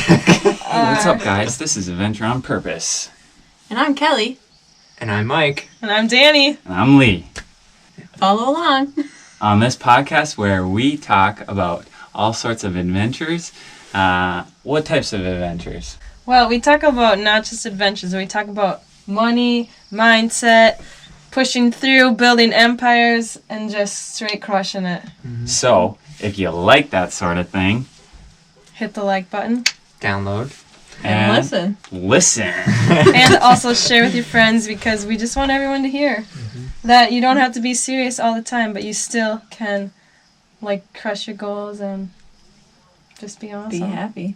Hey, what's up, guys? This is Adventure on Purpose. And I'm Kelly. And I'm Mike. And I'm Danny. And I'm Lee. Follow along. On this podcast where we talk about all sorts of adventures. What types of adventures? Well, we talk about not just adventures. We talk about money, mindset, pushing through, building empires, and just straight crushing it. Mm-hmm. So, if you like that sort of thing, hit the like button. Download. And listen. Listen. And also share with your friends, because we just want everyone to hear that you don't have to be serious all the time, but you still can, crush your goals and just be awesome. Be happy.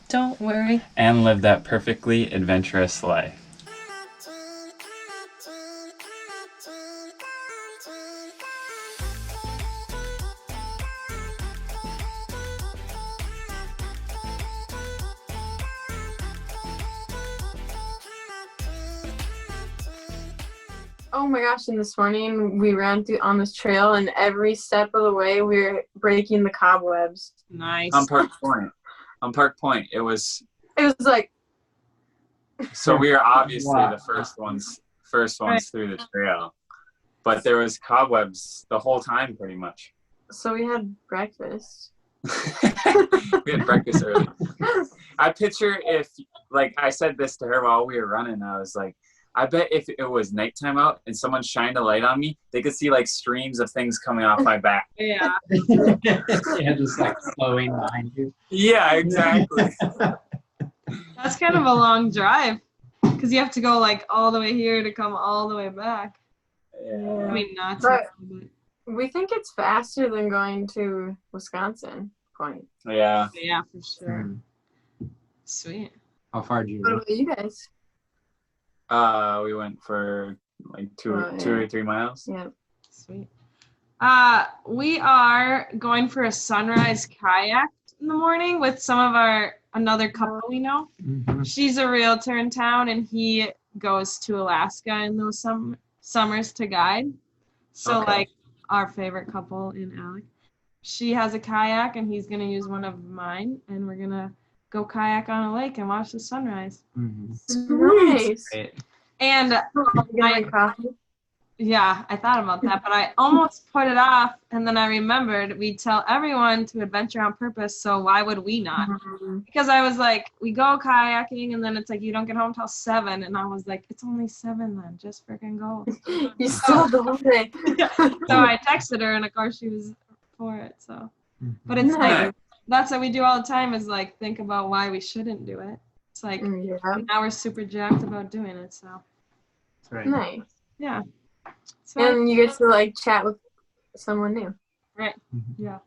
Don't worry. And live that perfectly adventurous life. Oh my gosh, and this morning we ran through on this trail, and every step of the way we were breaking the cobwebs. Nice. On Park Point, it was like... So we were obviously the first ones through the trail. But there was cobwebs the whole time, pretty much. So we had breakfast. We had breakfast early. I picture if, I said this to her while we were running, I was like, I bet if it was nighttime out and someone shined a light on me, they could see streams of things coming off my back. Yeah. Yeah, just flowing behind you. Yeah, exactly. That's kind of a long drive, because you have to go all the way here to come all the way back. Yeah. I mean, not But but we think it's faster than going to Wisconsin Point. Yeah. yeah, for sure. Sweet. How far did you What go? about you guys? We went for two or 3 miles. Yeah. Sweet. We are going for a sunrise kayak in the morning with some of another couple we know. Mm-hmm. She's a realtor in town, and he goes to Alaska in those summers to guide. So Okay. our favorite couple in Alec. She has a kayak, and he's gonna use one of mine, and we're gonna go kayak on a lake and watch the sunrise. Mm-hmm. Nice. Great. And Coffee. yeah, I thought about that, but I almost put it off, and then I remembered we tell everyone to adventure on purpose, so why would we not? Because I was like, we go kayaking, and then it's you don't get home till 7, and I was like, it's only 7 then, just freaking go. You still have the whole day. So I texted her, and of course she was for it, so. But it's that's what we do all the time, is think about why we shouldn't do it. It's Yeah. now we're super jacked about doing it, so. That's right. Nice. Yeah. So, And you get to chat with someone new. right. Mhm. Yeah.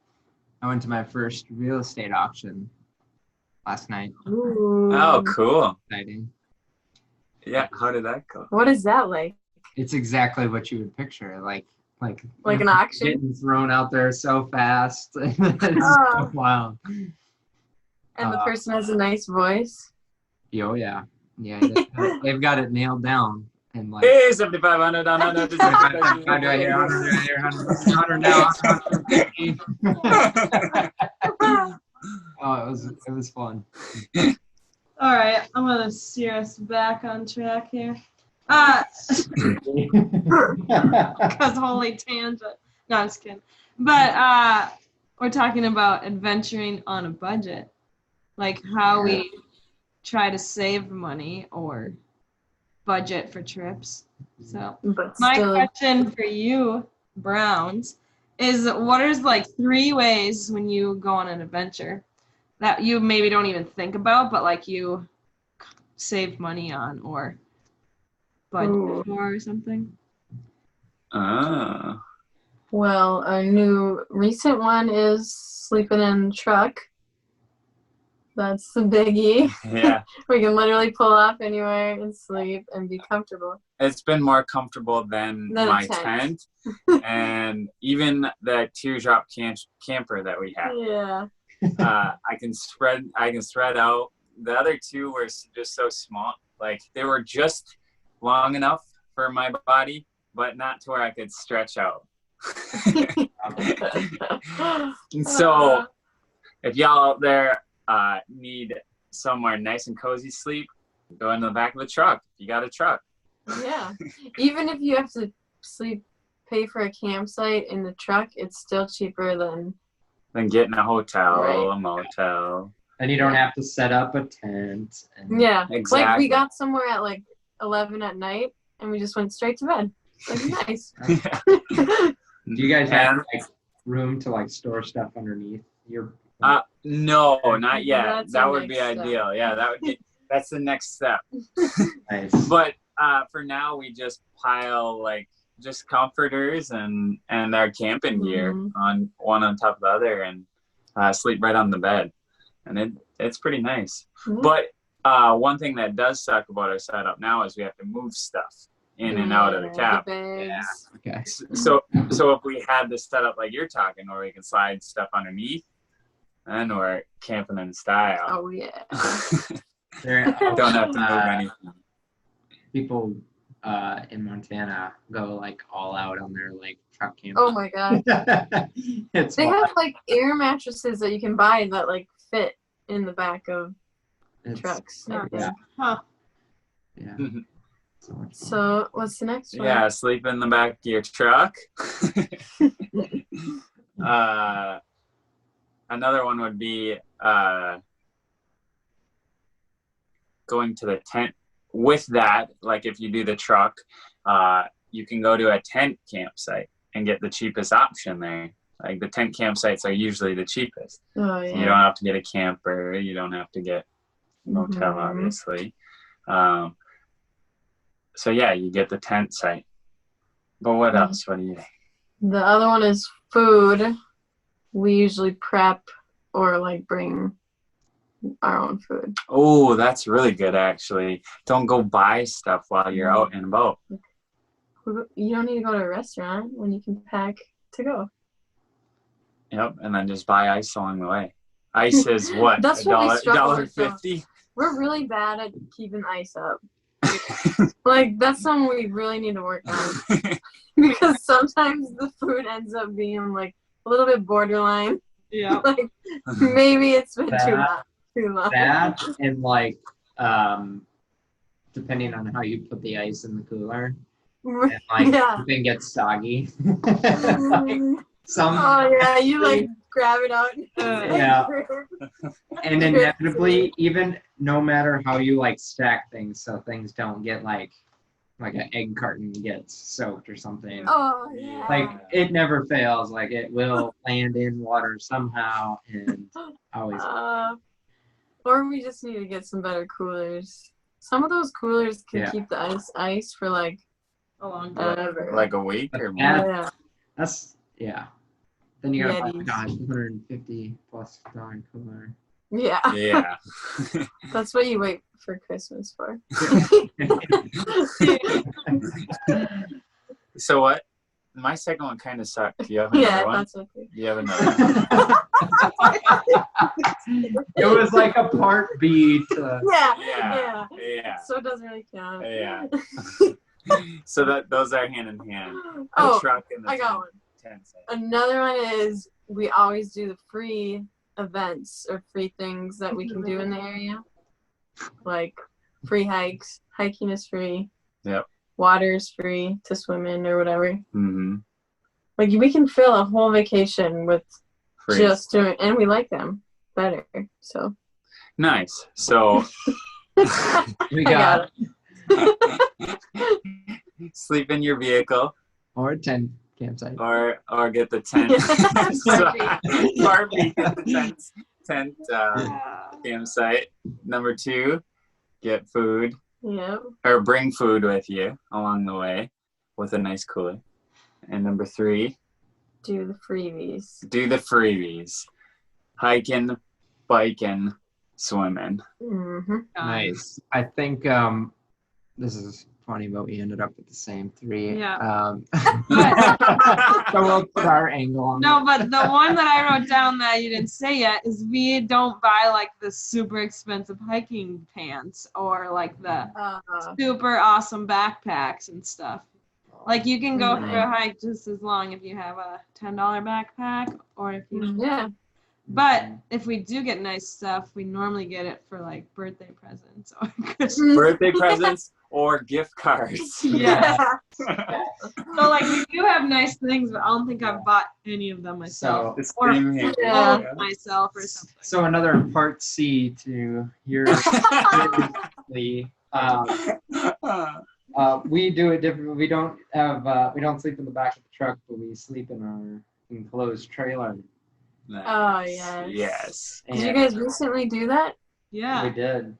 I went to my first real estate auction last night. Ooh. Oh, cool. Exciting. Yeah, how did that go? What is that like? It's exactly what you would picture, like An auction? getting thrown out there so fast. It's Oh. so wild. And the person has a nice voice. Oh yeah, they've got it nailed down. And Hey, 7,500, down, down, down, how do I hear 100 now? 150. Oh, it was fun. All right, I'm gonna steer us back on track here. Because holy tangent. No, I'm just kidding. But we're talking about adventuring on a budget, how we try to save money or budget for trips. So But my still, question for you, Browns, is what is 3 ways when you go on an adventure that you maybe don't even think about, but you save money on or budget for or something? Ah. well, a new recent one is sleeping in the truck. That's the biggie. Yeah. We can literally pull off anywhere and sleep and be comfortable. It's been more comfortable than Than a my tent. and even the teardrop camper that we have. Yeah. I can spread out. The other 2 were just so small. They were just long enough for my body, but not to where I could stretch out. And so if y'all out there need somewhere nice and cozy sleep, go in the back of the truck. You got a truck. Yeah. Even if you have to pay for a campsite in the truck, it's still cheaper than Getting a hotel, Right. a motel. And you don't have to set up a tent. And yeah. Exactly. Like we got somewhere at like 11 at night, and we just went straight to bed. Like nice. do you guys have like room to like store stuff underneath your? No, not yet. That's That the would be next step. ideal. Yeah, that's the next step. Nice. But for now, we just pile like just comforters and our camping gear on one on top of the other, and sleep right on the bed, and it's pretty nice. Mhm. But one thing that does suck about our setup now is we have to move stuff in and out of the cab. bags. Okay. So if we had this setup like you're talking, where we can slide stuff underneath, then we're camping in style. Oh yeah. Don't have to move anything. People in Montana go like all out on their like truck camp. Oh my god. It's They wild. have like air mattresses that you can buy that like fit in the back of It's- trucks. Not Yeah. Huh. Yeah. So much fun. So what's the next one? Yeah, sleep in the back of your truck. Another one would be going to the tent. With that, like if you do the truck, you can go to a tent campsite and get the cheapest option there. Like the tent campsites are usually the cheapest. Oh yeah. You don't have to get a camper. You don't have to get a motel, Mhm. obviously. So yeah, you get the tent site. But what Mhm. else? What do you think? The other one is food. We usually prep or like bring our own food. Oh, that's really good, actually. Don't go buy stuff while you're out and about. You don't need to go to a restaurant when you can pack to go. Yep, and then just buy ice along the way. Ice is what? That's what we struggle with, though. $1.50? We're really bad at keeping ice up. Like that's something we really need to work on. Because sometimes the food ends up being like a little bit borderline. Yeah. Like maybe it's been too That- long. That and like depending on how you put the ice in the cooler, and like Yeah. something gets soggy. Like, some Oh yeah, you like grab it out. Yeah. and inevitably, even no matter how you like stack things, so things don't get like an egg carton gets soaked or something. Oh yeah. Like it never fails. Like it will land in water somehow, and always. Or we just need to get some better coolers. Some of those coolers can Yeah. keep the ice for like A long time. ever. Like a week or more? Yeah. Yeah. That's Then you gotta buy Yetis. God, $150+ cooler. Yeah. Yeah. That's what you wait for Christmas for. So what? My second one kind of sucked. Do you have another Yeah, one? that's okay. Do you have another one? It was like a part B to Yeah. Yeah. So it doesn't really count. Yeah. So those are hand in hand. The Oh, truck and the I got one. tent site. Another one is we always do the free events or free things that we can do in the area. Like free hikes. Hiking is free. Yep. Water is free to swim in or whatever. Mm-hmm. Like we can fill a whole vacation with Free. just doing, and we like them better. So Nice. So we I got sleep in your vehicle or 10 campsite. or get the tent. Barbie, get the tent campsite. Number 2, get food Yeah. or bring food with you along the way with a nice cooler. And number 3, Do the freebies. do the freebies. Hiking, biking, swimming. Mm-hmm. Nice. I think this is funny, but we ended up with the same 3. Yeah. So we'll put our angle on No, it. but the one that I wrote down that you didn't say yet is we don't buy like the super expensive hiking pants or like the super awesome backpacks and stuff. Like you can go for a hike just as long if you have a $10 backpack or if you Yeah. But if we do get nice stuff, we normally get it for like birthday presents or Birthday presents or gift cards. yeah. So like we do have nice things, but I don't think I've bought any of them myself. So, It's Or same here. Yeah. myself or something. so another part C to your we do it different. We don't sleep in the back of the truck, but we sleep in our enclosed trailer. Nice. Oh, yes. Yes. Did you guys recently do that? Yeah. We did.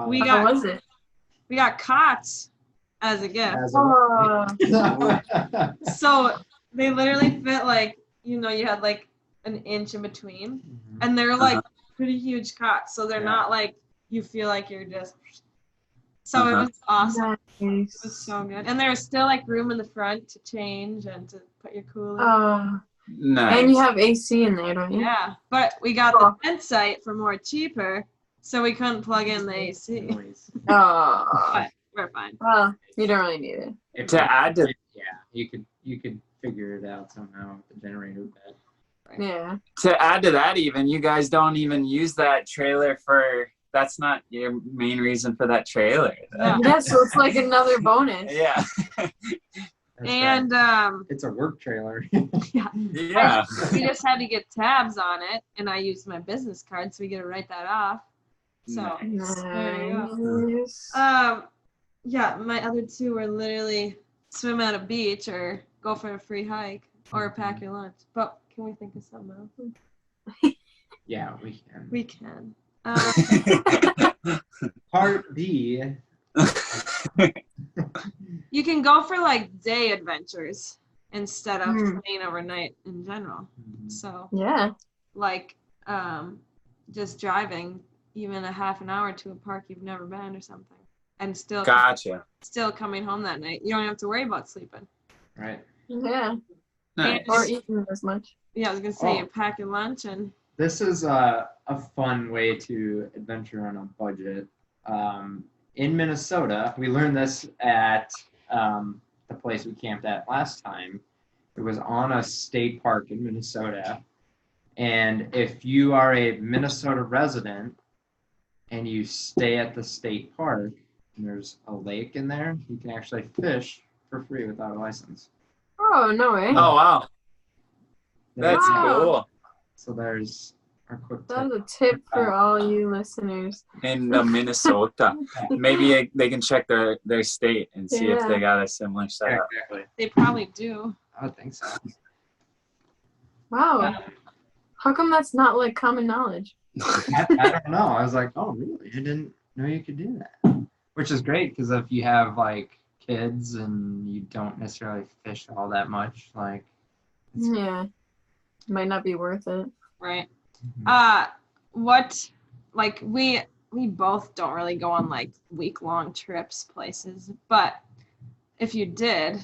We How got was it? we got cots as a gift. As a- Oh, So they literally fit like, you had like an inch in between. And they're like pretty huge cots. So they're Yeah. not like you feel like you're just so it was awesome. It was nice. so good. And there's still like room in the front to change and to put your cooler. Oh, Nice. and you have AC in there, don't you? Yeah. But we got the tent site for more cheaper, so we couldn't plug in the AC. Noise. Oh, But we're fine. well, you don't really need it. If To add to you could figure it out somehow with the generator bed. Yeah. that, even you guys don't even use that trailer for. That's not your main reason for that trailer. Yeah. Yeah, so it's like another bonus. Yeah. That's And right. It's a work trailer. Yeah. we just had to get tabs on it, and I used my business card, so we get to write that off. So there you go. Nice. Yeah, my other two were literally swim at a beach or go for a free hike or pack your lunch. But can we think of something else? Yeah, we can. We can. Part B. You can go for like day adventures instead of Hmm. staying overnight in general. So Yeah. like just driving even a half an hour to a park you've never been or something, and still coming home that night. You don't have to worry about sleeping. Right. Yeah. Nice. Or eating as much. Yeah, I was gonna say Oh. you pack your lunch and This is a fun way to adventure on a budget. In Minnesota, we learned this at the place we camped at last time. It was on a state park in Minnesota. And if you are a Minnesota resident and you stay at the state park and there's a lake in there, you can actually fish for free without a license. Oh, no way. Oh wow, that's Wow. cool. So there's our quick That tip. was a tip for all you listeners. In Minnesota, maybe they can check their state and see if they got a similar Yeah, setup. exactly. they probably do. I would think so. Wow. How come that's not like common knowledge? I don't know. I was like, oh, really? I didn't know you could do that. Which is great because if you have like kids and you don't necessarily fish all that much, like, Yeah. Might not be worth it. Right. Mhm. What like we both don't really go on like week-long trips places, but if you did,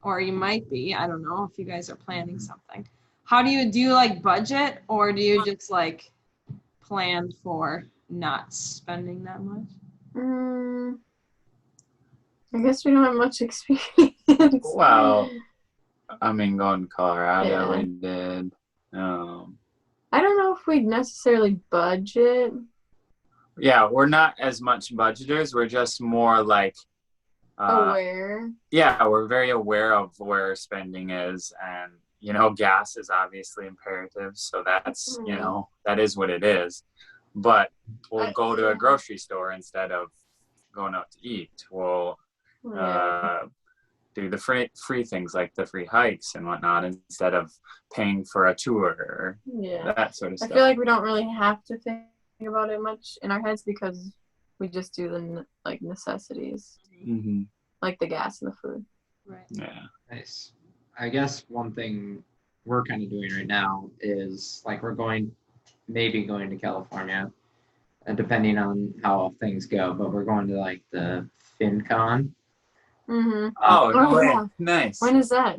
or you might be, I don't know if you guys are planning something. How do you like budget, or do you just like plan for not spending that much? I guess we don't have much experience. Well, I mean, going to Colorado, Yeah. we did. I don't know if we'd necessarily budget. Yeah, we're not as much budgeters. We're just more like, Aware. yeah, we're very aware of where our spending is, and gas is obviously imperative. So that's that is what it is. But we'll go to a grocery store instead of going out to eat. We'll Yeah. do the free things like the free hikes and whatnot instead of paying for a tour or Yeah. that sort of I stuff. feel like we don't really have to think about it much in our heads because we just do the necessities, Mm-hmm. like the gas and the food. Right. Yeah. Nice. I guess one thing we're kind of doing right now is like we're maybe going to California, depending on how things go. But we're going to like the FinCon. Mm-hmm. Oh, no way. yeah. Nice. When is that?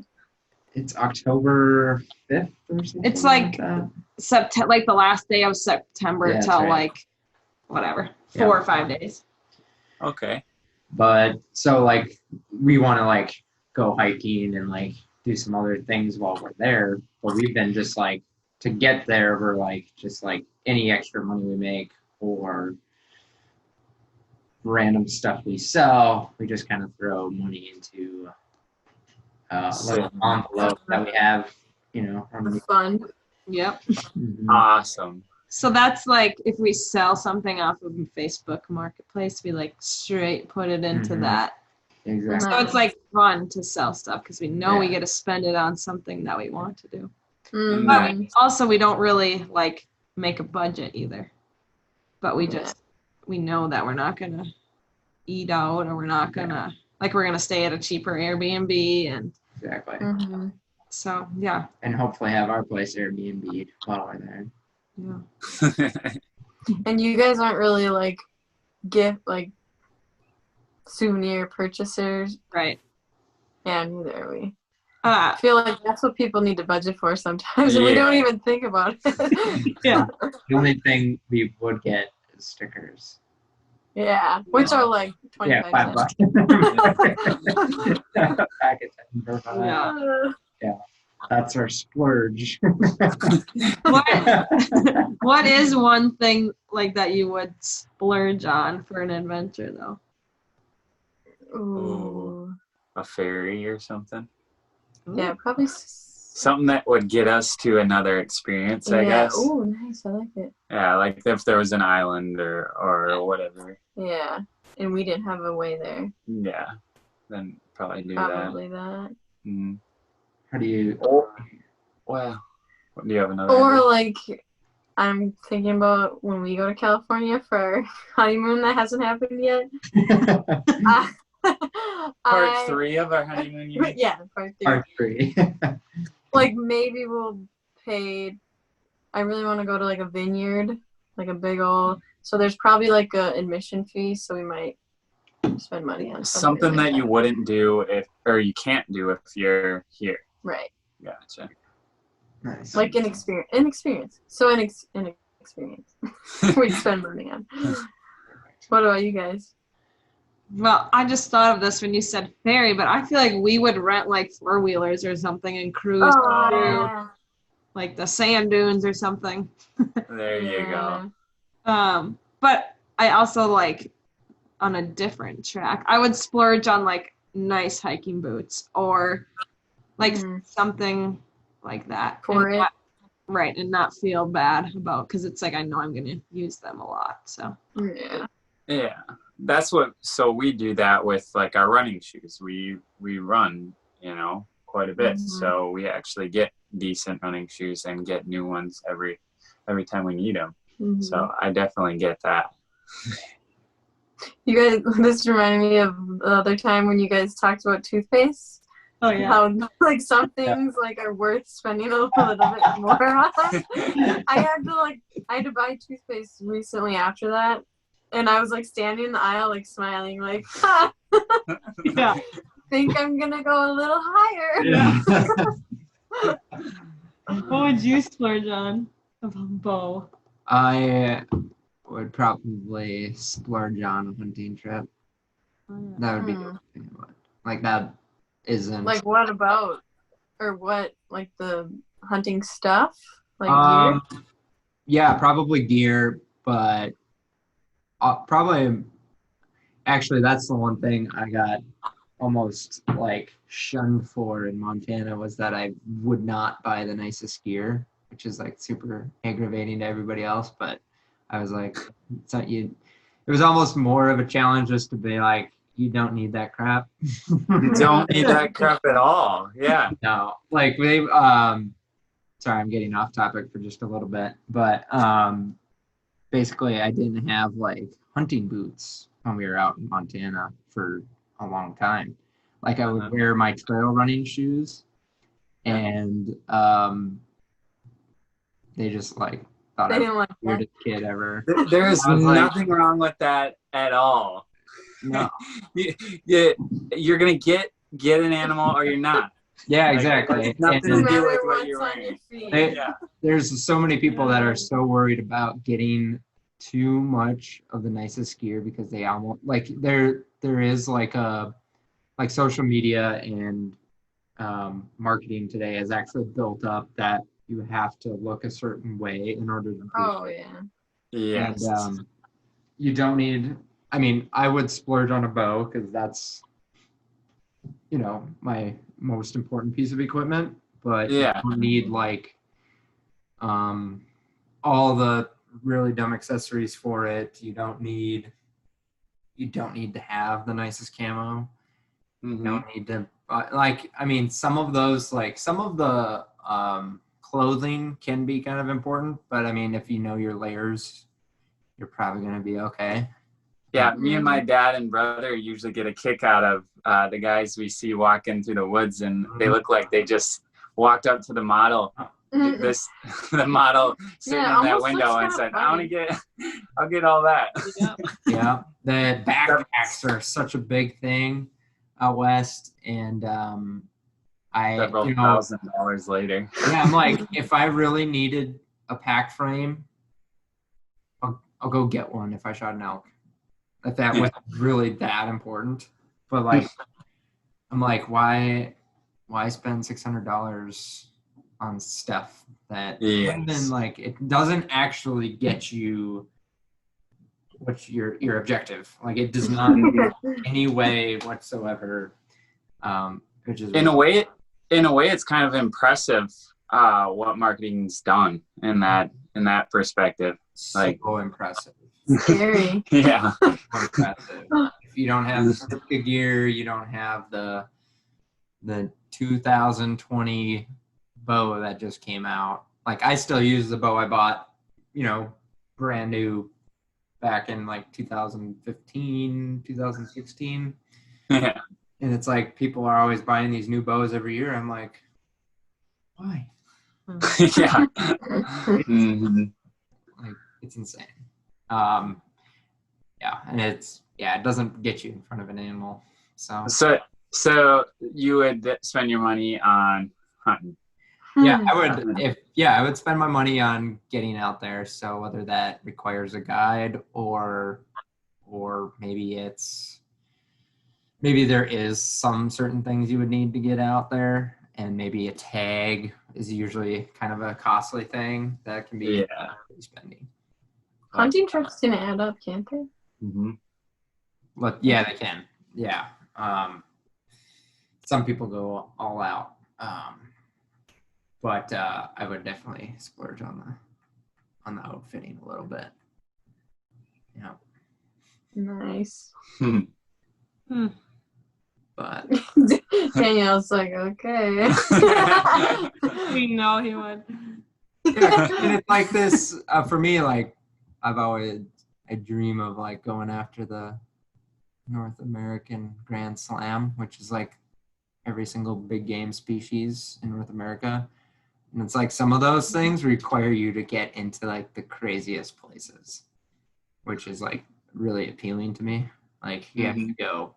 It's October 5th or something. It's like that. like the last day of September Yeah, that's till right. like whatever, Yeah. 4 or 5 days. Okay. But so like we want to like go hiking and like do some other things while we're there. But we've been just like to get there, we're like just like any extra money we make or random stuff we sell, we just kind of throw money into a little envelope that we have, on the Fun. Yep. Awesome. So that's like if we sell something off of Facebook Marketplace, we like straight put it into that. Exactly. So it's like fun to sell stuff because we know we Yeah. get to spend it on something that we want to do. Mhm. But also we don't really like make a budget either. But we know that we're not gonna eat out or we're not gonna we're gonna stay at a cheaper Airbnb and Exactly. Mhm. so yeah. And hopefully have our place Airbnb while we're there. Yeah. And you guys aren't really like gift like souvenir purchasers. Right. Yeah, neither are we. I feel like that's what people need to budget for sometimes, and we Yeah. don't even think about it. Yeah. The only thing we would get is stickers. Yeah, which are like 25 Yeah, cents. $5. Pack of 10 for $5. Yeah. Yeah. That's our splurge. What is one thing like that you would splurge on for an adventure though? Ooh. A ferry or something. Yeah, probably. Something that would get us to another experience, I guess. Oh, nice. I like it. Yeah, like if there was an island or whatever. Yeah, and we didn't have a way there. Yeah, then probably do Probably that. that. Mm. How do you? Well, do you have another? Or idea? like, I'm thinking about when we go to California for our honeymoon that hasn't happened yet. Part 3 of our honeymoon. You mean? Yeah, part 3. Part 3. Like maybe we'll pay. I really want to go to like a vineyard, like a big old. So there's probably like a admission fee, so we might spend money on Something like that you wouldn't do or you can't do if you're here. Right. Gotcha. Nice. Like an experience. So an experience we'd spend money on. What about you guys? Well, I just thought of this when you said ferry, but I feel like we would rent like 4-wheelers or something and cruise through like the sand dunes or something. There you go. But I also like on a different track. I would splurge on like nice hiking boots or like something like that. For and it. Right, and not feel bad about because it's like I know I'm gonna use them a lot. So Yeah. Yeah. That's so we do that with like our running shoes. We run, quite a bit. So we actually get decent running shoes and get new ones every time we need them. So I definitely get that. You guys, this reminded me of the other time when you guys talked about toothpaste. oh yeah. How like some things like are worth spending a little bit more on. I had to buy toothpaste recently after that, and I was like standing in the aisle like smiling like, ha! Yeah. Think I'm gonna go a little higher. Yeah. What would you splurge on? A bow. I would probably splurge on a hunting trip. That would be the only thing I would. Like that isn't Like what about, or what, like the hunting stuff, like gear? Yeah, probably gear, but probably actually that's the one thing I got almost like shunned for in Montana was that I would not buy the nicest gear, which is like super aggravating to everybody else. But I was like, it's not you. It was almost more of a challenge just to be like, you don't need that crap. You don't need that crap at all. Yeah. No, like they. Sorry, I'm getting off topic for just a little bit, but basically, I didn't have like hunting boots when we were out in Montana for a long time. Like I would wear my trail running shoes, and they just like thought They I was didn't like the that. weirdest kid ever. There is I was like- nothing wrong with that at all. No. You're gonna get an animal or you're not. Yeah, Like, exactly. it's nothing And to do matter with what what's you're on wearing. your feet. They- Yeah. there's so many people that are so worried about getting too much of the nicest gear because they almost like there is like social media and marketing today has actually built up that you have to look a certain way in order to do Oh it. yeah. Yes. And you don't need, I mean, I would splurge on a bow because that's, you know, my most important piece of equipment, but Yeah. you don't need like all the really dumb accessories for it. You don't need to have the nicest camo. You don't need to like, I mean, some of those, like some of the clothing can be kind of important, but I mean, if you know your layers, you're probably going to be okay. Yeah, me and my dad and brother usually get a kick out of the guys we see walking through the woods, and they look like they just walked up to the model, the model sitting in that almost window, and looks said, kinda I'll get all that. Yep. Yeah, the backpacks are such a big thing out west, and Several you know, $1,000s later. yeah, I'm like, if I really needed a pack frame, I'll go get one if I shot an elk. If that was really that important, but like, I'm like, why spend $600 on stuff that even like it doesn't actually get you what's your objective? Like it does not in any way whatsoever. Which is in a way, it's kind of impressive what marketing's done in that perspective. Like, so impressive. Scary. Yeah. Impressive. If you don't have the Sitka gear, you don't have the 2020 bow that just came out. Like I still use the bow I bought, you know, brand new back in like 2015, 2016. Yeah. And it's like people are always buying these new bows every year. I'm like, why? Yeah. Like it's insane. Yeah, and it doesn't get you in front of an animal. So you would spend your money on hunting. yeah, I would spend my money on getting out there. So whether that requires a guide or maybe there is some certain things you would need to get out there, and maybe a tag is usually kind of a costly thing that can be spending. Hunting trips can add up, can't they? Mm-hmm. But yeah, they can. Yeah. Some people go all out. But I would definitely splurge on the outfitting a little bit. Yeah. Nice. But Danielle's like, okay. We know he would. and it's like this for me. Like I dream of like going after the North American Grand Slam, which is like every single big game species in North America. And it's like some of those things require you to get into like the craziest places, which is like really appealing to me. Like you have to go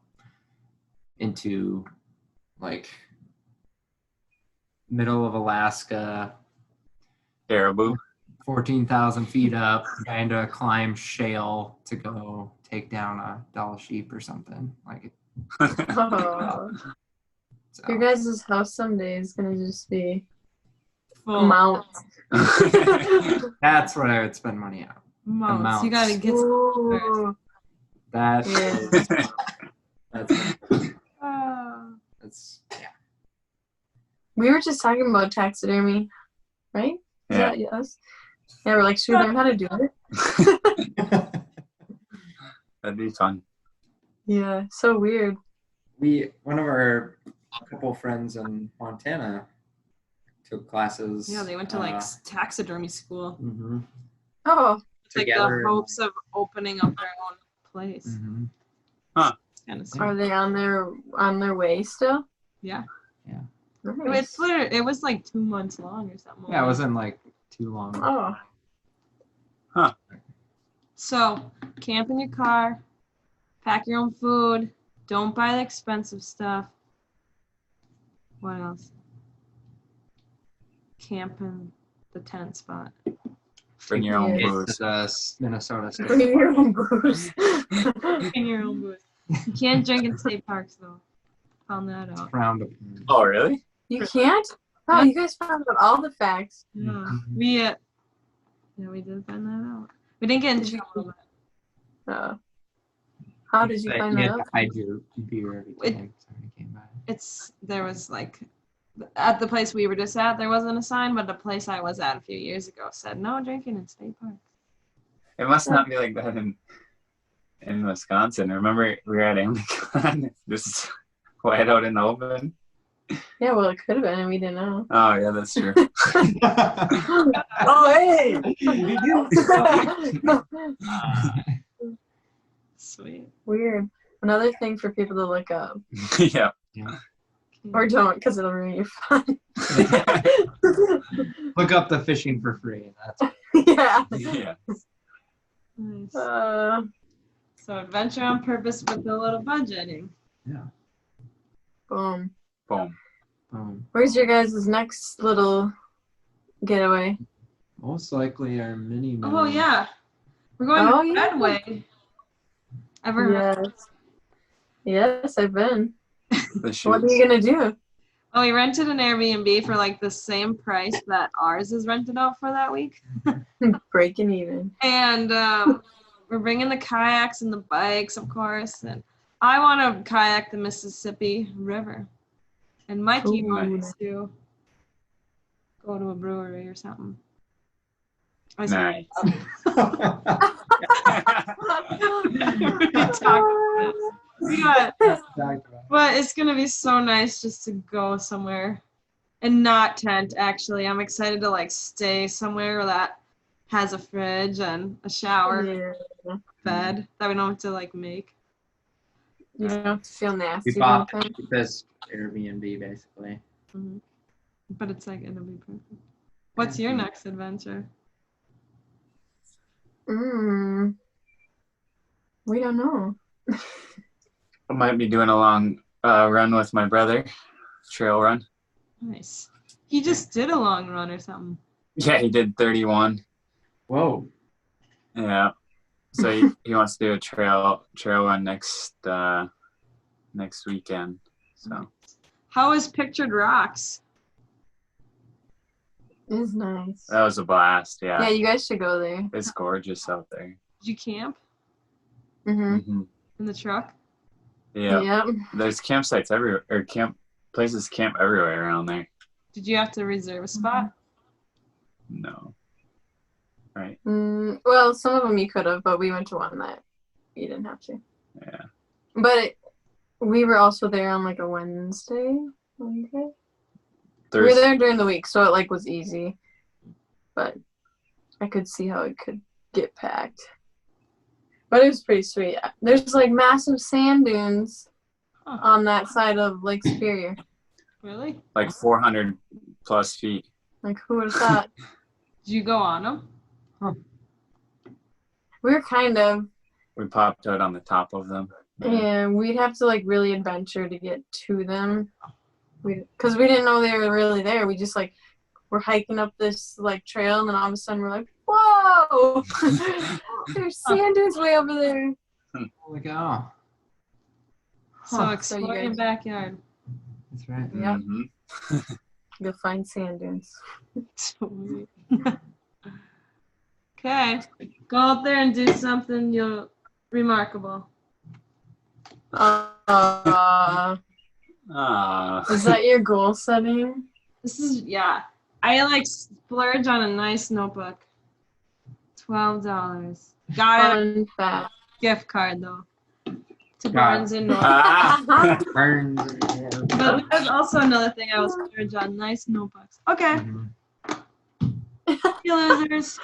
into like middle of Alaska, Caribou. 14,000 feet up, trying to climb shale to go take down a doll sheep or something. Like Oh. so. Your guys' house someday is gonna just be Full a mount. That's what I would spend money on. mounts. You gotta get some first. Ooh. That Yeah. that's yeah. We were just talking about taxidermy, right? Is that yes? Yeah, we're like, should we learn how to do it? That'd be fun. Yeah, so weird. One of our couple friends in Montana took classes. Yeah, they went to like taxidermy school. Mm-hmm. Oh, It's like Together. the hopes of opening up their own place. Mm-hmm. Kind of are they on their way still? Yeah. Nice. It was like 2 months long or something. Yeah, it wasn't like too long. Oh, So, camp in your car, pack your own food, don't buy the expensive stuff. What else? Camp in the tent spot. Bring your own Yeah. booze. It's Minnesota State. bring your own booze. In your own booth. You can't drink in state parks though. Found that out. Frowned upon. Oh, really? You can't? Oh, you guys found out all the facts. Yeah. We did find that out. We didn't get in trouble. How did you find that out? Hide your beer every time somebody came by. There was like, at the place we were just at, there wasn't a sign, but the place I was at a few years ago said no drinking in state parks. It must not be like that in Wisconsin. Remember, we were at Amicon, just wide out in the open. Yeah, well, it could have been, and we didn't know. Oh, yeah, that's true. Oh, hey! Sweet. Weird. Another thing for people to look up. Yeah. Or don't, because it'll ruin your fun. Look up the fishing for free. That's Yeah. Yeah. Nice. So adventure on purpose with a little budgeting. Yeah. Boom. Boom. Where's your guys' next little getaway? Most likely our mini. Oh yeah, we're going to Redway. Ever heard? Yes, I've been. The What are you gonna do? Oh, we rented an Airbnb for like the same price that ours is rented out for that week. Breaking even. And we're bringing the kayaks and the bikes, of course. And I want to kayak the Mississippi River. And Mikey wants to go to a brewery or something. Nice. But it's going to be so nice just to go somewhere and not tent, actually. I'm excited to like stay somewhere that has a fridge and a shower, bed that we don't have to like make. You don't have to feel nasty. We bought this Airbnb basically. Mm-hmm. But it's like it'll be perfect. What's your next adventure? We don't know. I might be doing a long run with my brother, trail run. Nice. He just did a long run or something. Yeah, he did 31. Whoa. Yeah. So he wants to do a trail run next weekend. So. How is Pictured Rocks? It's nice. That was a blast. Yeah. Yeah, you guys should go there. It's gorgeous out there. Did you camp Mm-hmm. in the truck? Yeah. Yep. There's campsites everywhere, or places camp everywhere around there. Did you have to reserve a spot? No. Right. Well, some of them you could have, but we went to one that you didn't have to. Yeah. But we were also there on like a Wednesday. We were Thursday. there during the week, so it like was easy. But I could see how it could get packed. But it was pretty sweet. There's like massive sand dunes on that side of Lake Superior. Really? Like 400 plus feet. Like, who would have thought? Did you go on them? We were kind of. We popped out on the top of them. And we'd have to like really adventure to get to them. Because we didn't know they were really there. We just like were hiking up this like trail, and then all of a sudden we're like, whoa! There's sand dunes way over there. Oh my god. So explore your backyard. That's right. Yep. Mm-hmm. You'll find sand dunes. Sweet. Okay. Go out there and do something remarkable. Is that your goal setting? This is, yeah. I like splurge on a nice notebook. $12. Got a Fun fact. gift card though. To Barnes and Noble. Burns. But there's also another thing I was splurge on. Nice notebooks. Okay. You losers.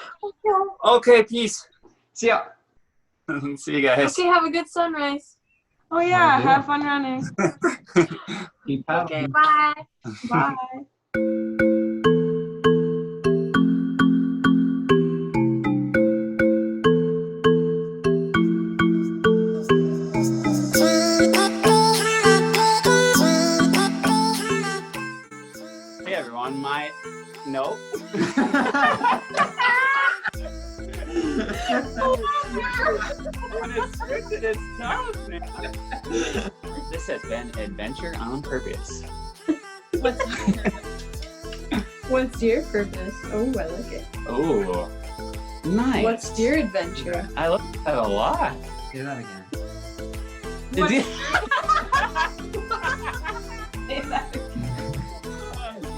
Okay, peace. See ya. See you guys. Okay, have a good sunrise. Oh yeah, Oh, yeah. have fun running. Keep Okay, paddling. bye. Bye. Hey everyone, nope. This has been Adventure on Purpose. What's What's your purpose? Oh, I like it. Oh, nice. What's your adventure? I like that a lot. Do that again. Did you?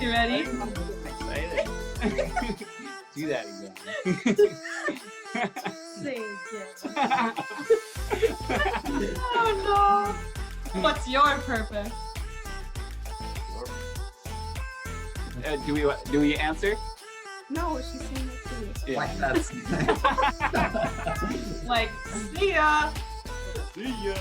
You ready? I'm excited. Do that again. Say it again. Oh no. What's your purpose? Do we answer? No, she's saying it to you. Yeah. Like that's. Like, see ya. See ya.